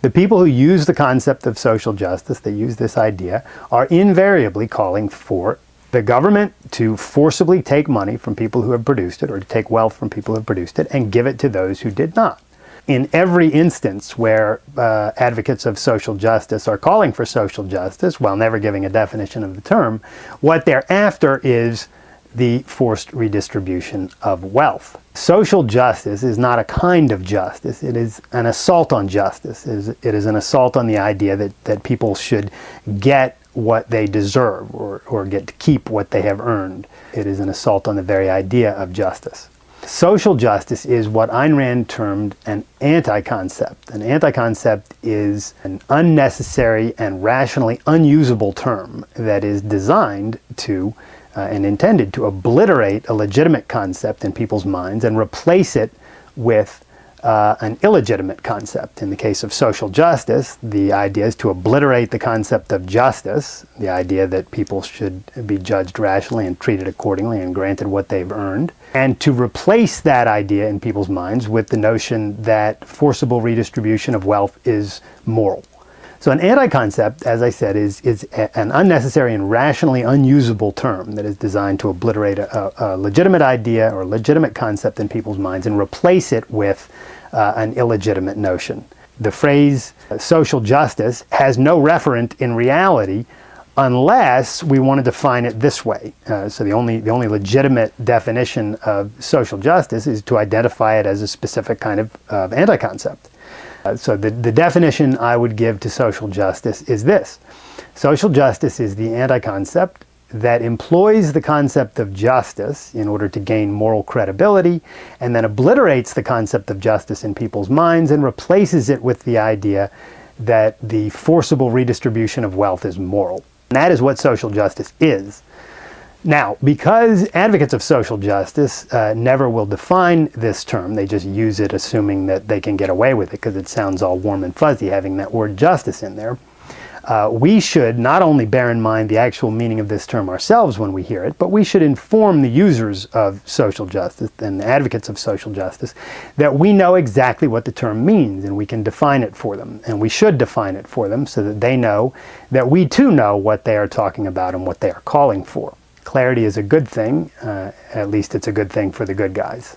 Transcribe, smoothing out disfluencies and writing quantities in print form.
The people who use the concept of social justice, that use this idea, are invariably calling for the government to forcibly take money from people who have produced it, or to take wealth from people who have produced it, and give it to those who did not. In every instance where advocates of social justice are calling for social justice, while never giving a definition of the term, what they're after is the forced redistribution of wealth. Social justice is not a kind of justice. It is an assault on justice. It is an assault on the idea that people should get what they deserve, or get to keep what they have earned. It is an assault on the very idea of justice. Social justice is what Ayn Rand termed an anti-concept. An anti-concept is an unnecessary and rationally unusable term that is designed to and intended to obliterate a legitimate concept in people's minds and replace it with an illegitimate concept. In the case of social justice, the idea is to obliterate the concept of justice, the idea that people should be judged rationally and treated accordingly and granted what they've earned, and to replace that idea in people's minds with the notion that forcible redistribution of wealth is moral. So an anti-concept, as I said, is an unnecessary and rationally unusable term that is designed to obliterate a legitimate idea or legitimate concept in people's minds and replace it with an illegitimate notion. The phrase social justice has no referent in reality unless we want to define it this way. So the only legitimate definition of social justice is to identify it as a specific kind of anti-concept. So the definition I would give to social justice is this. Social justice is the anti-concept that employs the concept of justice in order to gain moral credibility, and then obliterates the concept of justice in people's minds and replaces it with the idea that the forcible redistribution of wealth is moral. And that is what social justice is. Now, because advocates of social justice never will define this term, they just use it assuming that they can get away with it because it sounds all warm and fuzzy having that word justice in there, we should not only bear in mind the actual meaning of this term ourselves when we hear it, but we should inform the users of social justice and the advocates of social justice that we know exactly what the term means and we can define it for them. And we should define it for them so that they know that we too know what they are talking about and what they are calling for. Clarity is a good thing, at least it's a good thing for the good guys.